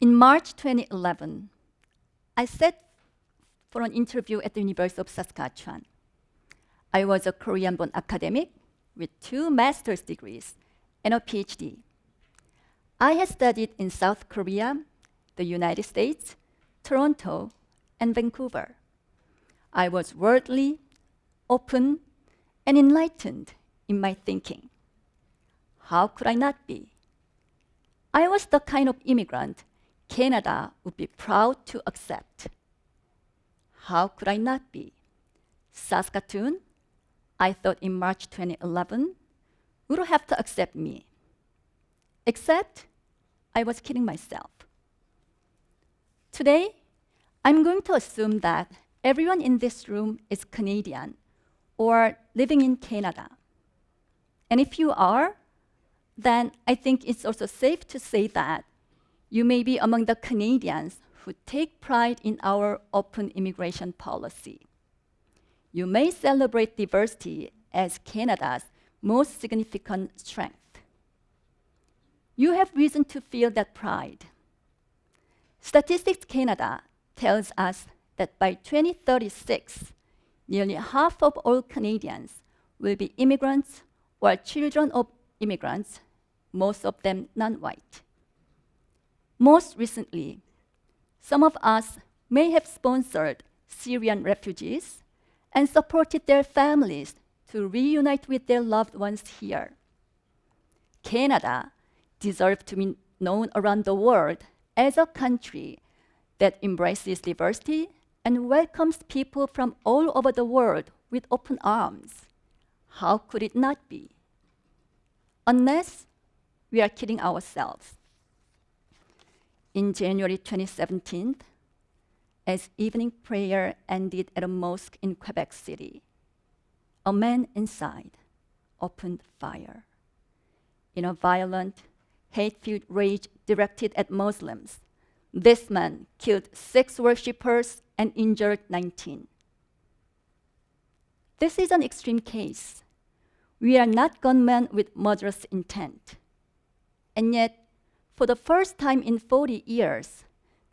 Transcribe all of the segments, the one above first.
In March 2011, I sat for an interview at the University of Saskatchewan. I was a Korean-born academic with 2 master's degrees and a PhD. I had studied in South Korea, the United States, Toronto, and Vancouver. I was worldly, open, and enlightened in my thinking. How could I not be? I was the kind of immigrant Canada would be proud to accept. How could I not be? Saskatoon, I thought in March 2011, would have to accept me. Except I was kidding myself. Today, I'm going to assume that everyone in this room is Canadian or living in Canada. And if you are, then I think it's also safe to say that you may be among the Canadians who take pride in our open immigration policy. You may celebrate diversity as Canada's most significant strength. You have reason to feel that pride. Statistics Canada tells us that by 2036, nearly half of all Canadians will be immigrants or children of immigrants, most of them non-white. Most recently, some of us may have sponsored Syrian refugees and supported their families to reunite with their loved ones here. Canada deserves to be known around the world as a country that embraces diversity and welcomes people from all over the world with open arms. How could it not be? Unless we are kidding ourselves. In January 2017, as evening prayer ended at a mosque in Quebec City, a man inside opened fire. In a violent, hate-filled rage directed at Muslims, this man killed 6 worshippers and injured 19. This is an extreme case. We are not gunmen with murderous intent. And yet, for the first time in 40 years,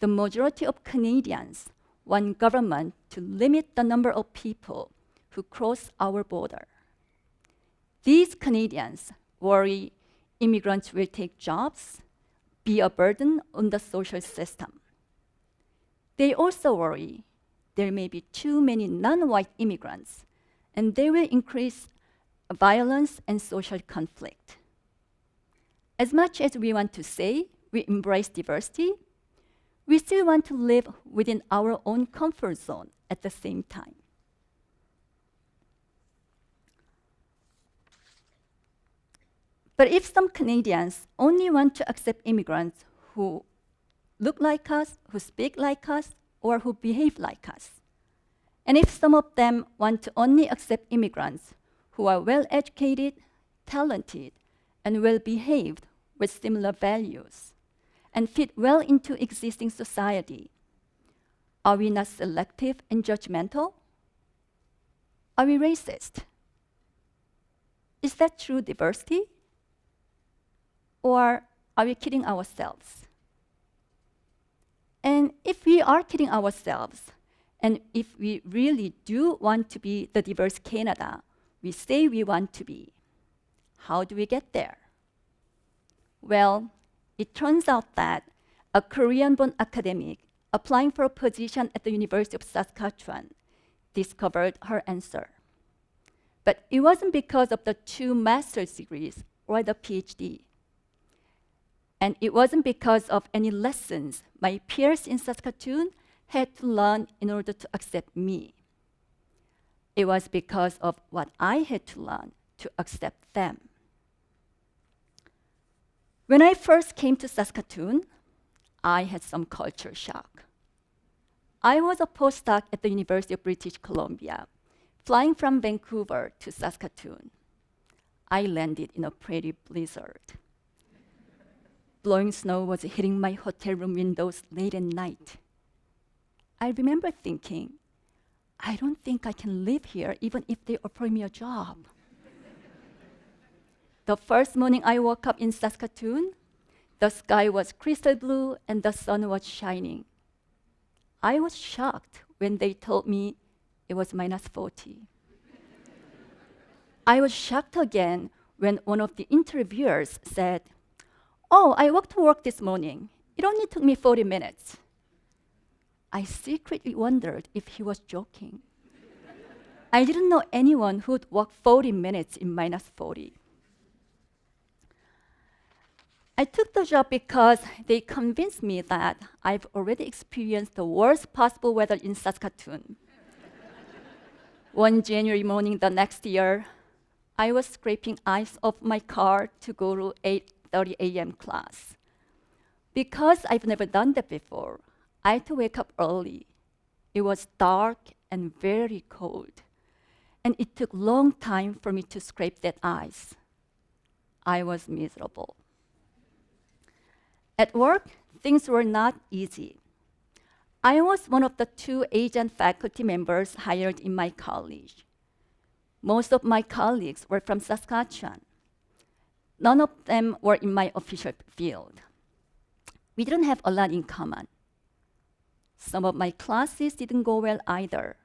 the majority of Canadians want government to limit the number of people who cross our border. These Canadians worry immigrants will take jobs, be a burden on the social system. They also worry there may be too many non-white immigrants, and they will increase violence and social conflict. As much as we want to say we embrace diversity, we still want to live within our own comfort zone at the same time. But if some Canadians only want to accept immigrants who look like us, who speak like us, or who behave like us, and if some of them want to only accept immigrants who are well-educated, talented, and well-behaved with similar values, and fit well into existing society, are we not selective and judgmental? Are we racist? Is that true diversity? Or are we kidding ourselves? And if we are kidding ourselves, and if we really do want to be the diverse Canada we say we want to be, how do we get there? Well, it turns out that a Korean-born academic applying for a position at the University of Saskatchewan discovered her answer. But it wasn't because of the 2 master's degrees or the PhD. And it wasn't because of any lessons my peers in Saskatoon had to learn in order to accept me. It was because of what I had to learn to accept them. When I first came to Saskatoon, I had some culture shock. I was a postdoc at the University of British Columbia, flying from Vancouver to Saskatoon. I landed in a pretty blizzard. Blowing snow was hitting my hotel room windows late at night. I remember thinking, I don't think I can live here even if they offer me a job. The first morning I woke up in Saskatoon, The sky was crystal blue and the sun was shining. I was shocked when they told me it was -40. I was shocked again when one of the interviewers said, "Oh, I walked to work this morning. It only took me 40 minutes." I secretly wondered if he was joking. I didn't know anyone who'd walk 40 minutes in -40. I took the job because they convinced me that I've already experienced the worst possible weather in Saskatoon. One January morning the next year, I was scraping ice off my car to go to 8:30 a.m. class. Because I've never done that before, I had to wake up early. It was dark and very cold, and it took a long time for me to scrape that ice. I was miserable. At work, things were not easy. I was one of the 2 Asian faculty members hired in my college. Most of my colleagues were from Saskatchewan. None of them were in my official field. We didn't have a lot in common. Some of my classes didn't go well either.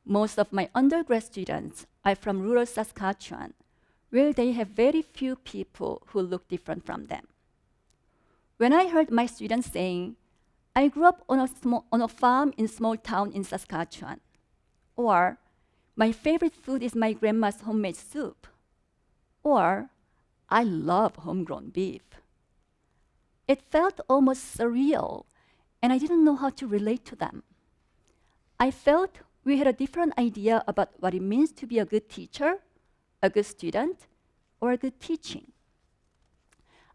Most of my undergrad students are from rural Saskatchewan, where they have very few people who look different from them. When I heard my students saying, "I grew up on a farm in a small town in Saskatchewan," or "My favorite food is my grandma's homemade soup," or "I love homegrown beef," it felt almost surreal, and I didn't know how to relate to them. I felt we had a different idea about what it means to be a good teacher, a good student, or a good teaching.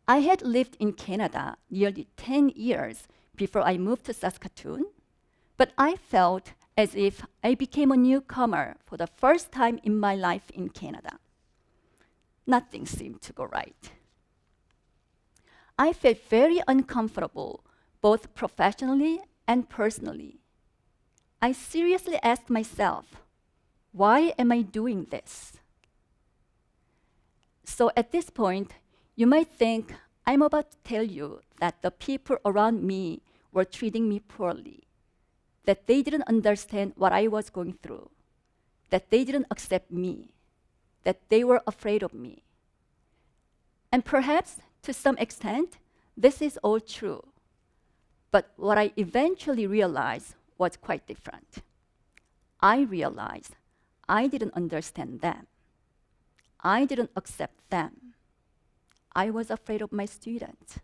I had lived in Canada nearly 10 years before I moved to Saskatoon, but I felt as if I became a newcomer for the first time in my life in Canada. Nothing seemed to go right. I felt very uncomfortable, both professionally and personally. I seriously asked myself, why am I doing this? So at this point, you might think I'm about to tell you that the people around me were treating me poorly, that they didn't understand what I was going through, that they didn't accept me, that they were afraid of me. And perhaps, to some extent, this is all true. But what I eventually realized was quite different. I realized I didn't understand them. I didn't accept them. I was afraid of my students.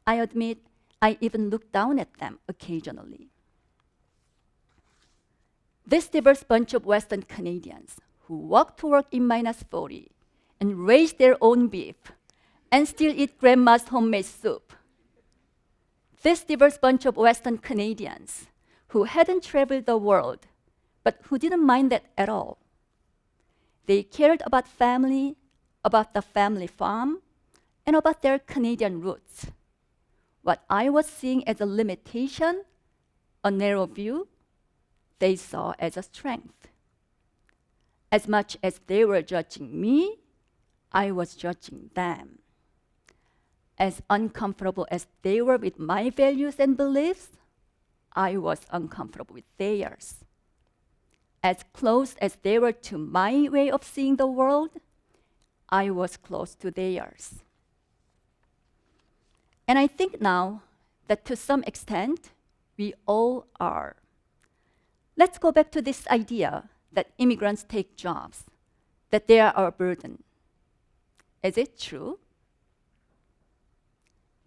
I admit I even looked down at them occasionally. This diverse bunch of Western Canadians who walk to work in -40 and raise their own beef and still eat grandma's homemade soup. This diverse bunch of Western Canadians who hadn't traveled the world, but who didn't mind that at all. They cared about family, about the family farm, and about their Canadian roots. What I was seeing as a limitation, a narrow view, they saw as a strength. As much as they were judging me, I was judging them. As uncomfortable as they were with my values and beliefs, I was uncomfortable with theirs. As close as they were to my way of seeing the world, I was close to theirs. And I think now that to some extent, we all are. Let's go back to this idea that immigrants take jobs, that they are our burden. Is it true?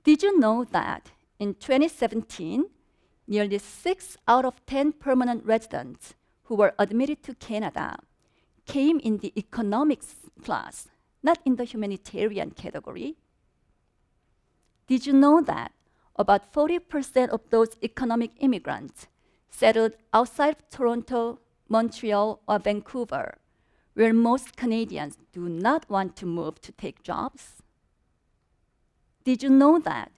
Did you know that in 2017, nearly 6 out of 10 permanent residents who were admitted to Canada came in the economics class, not in the humanitarian category? Did you know that about 40% of those economic immigrants settled outside of Toronto, Montreal, or Vancouver, where most Canadians do not want to move to take jobs? Did you know that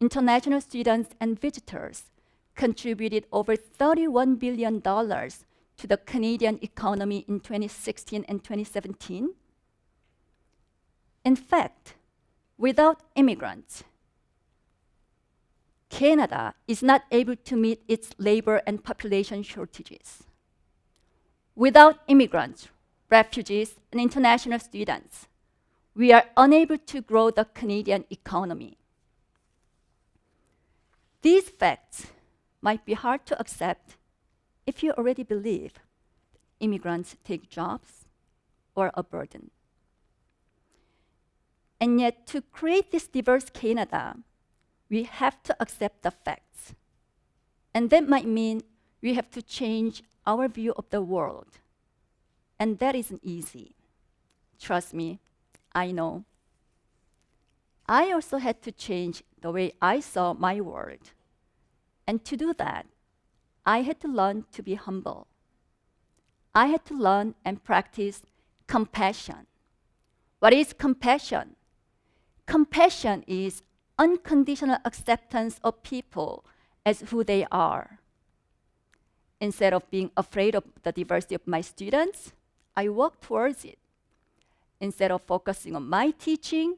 international students and visitors contributed over $31 billion to the Canadian economy in 2016 and 2017? In fact, Without immigrants, Canada is not able to meet its labor and population shortages. Without immigrants, refugees, and international students, we are unable to grow the Canadian economy. These facts might be hard to accept if you already believe immigrants take jobs or a burden. And yet, to create this diverse Canada, we have to accept the facts. And that might mean we have to change our view of the world. And that isn't easy. Trust me, I know. I also had to change the way I saw my world. And to do that, I had to learn to be humble. I had to learn and practice compassion. What is compassion? Compassion is unconditional acceptance of people as who they are. Instead of being afraid of the diversity of my students, I work towards it. Instead of focusing on my teaching,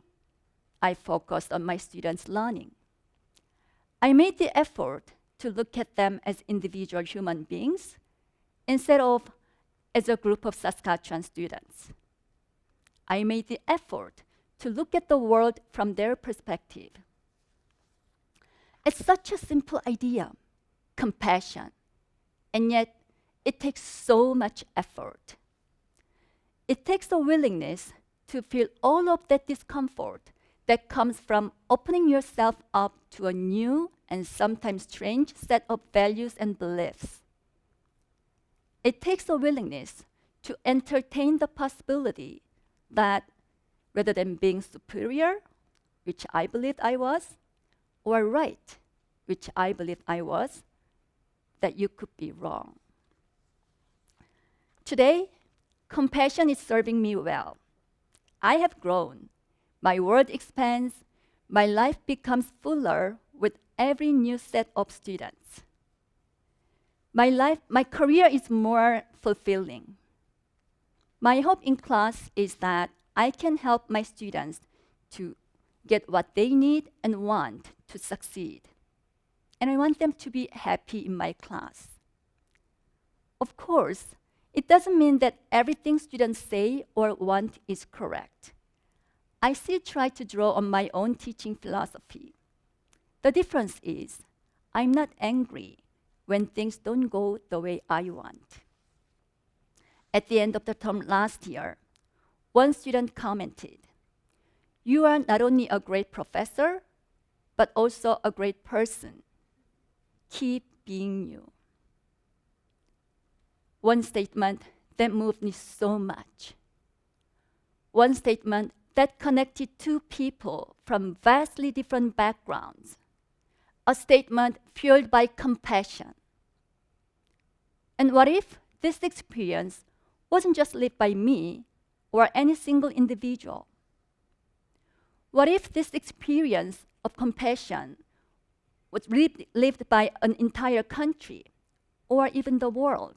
I focused on my students' learning. I made the effort to look at them as individual human beings instead of as a group of Saskatchewan students. I made the effort to look at the world from their perspective. It's such a simple idea, compassion, and yet it takes so much effort. It takes a willingness to feel all of that discomfort that comes from opening yourself up to a new and sometimes strange set of values and beliefs. It takes a willingness to entertain the possibility that rather than being superior, which I believed I was, or right, which I believed I was, that you could be wrong. Today, compassion is serving me well. I have grown. My world expands. My life becomes fuller with every new set of students. My career is more fulfilling. My hope in class is that I can help my students to get what they need and want to succeed. And I want them to be happy in my class. Of course, it doesn't mean that everything students say or want is correct. I still try to draw on my own teaching philosophy. The difference is, I'm not angry when things don't go the way I want. At the end of the term last year, one student commented, "You are not only a great professor, but also a great person. Keep being you." One statement that moved me so much. One statement that connected two people from vastly different backgrounds. A statement fueled by compassion. And what if this experience wasn't just lived by me or any single individual? What if this experience of compassion was lived by an entire country or even the world?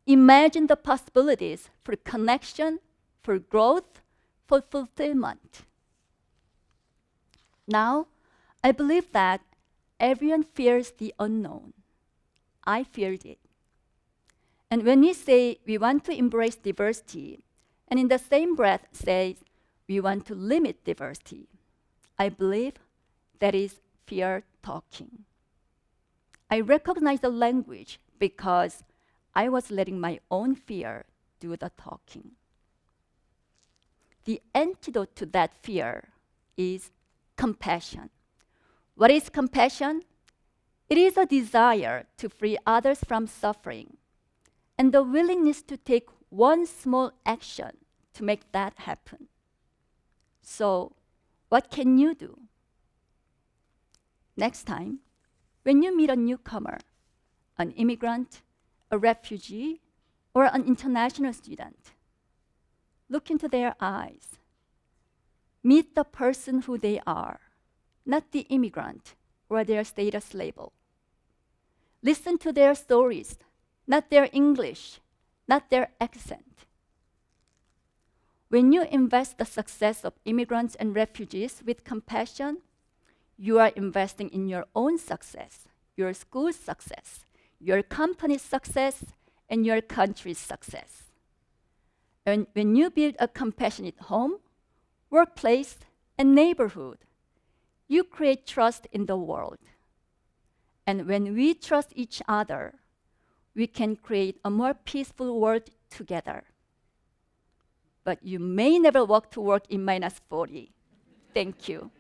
Imagine the possibilities for connection, for growth, for fulfillment. Now, I believe that everyone fears the unknown. I feared it. And when we say we want to embrace diversity, and in the same breath say we want to limit diversity, I believe that is fear talking. I recognize the language because I was letting my own fear do the talking. The antidote to that fear is compassion. What is compassion? It is a desire to free others from suffering and the willingness to take one small action to make that happen. So, what can you do? Next time, when you meet a newcomer, an immigrant, a refugee, or an international student, look into their eyes. Meet the person who they are, not the immigrant or their status label. Listen to their stories, not their English, not their accent. When you invest the success of immigrants and refugees with compassion, you are investing in your own success, your school's success, your company's success, and your country's success. And when you build a compassionate home, workplace, and neighborhood, you create trust in the world. And when we trust each other, we can create a more peaceful world together. But you may never walk to work in -40. Thank you.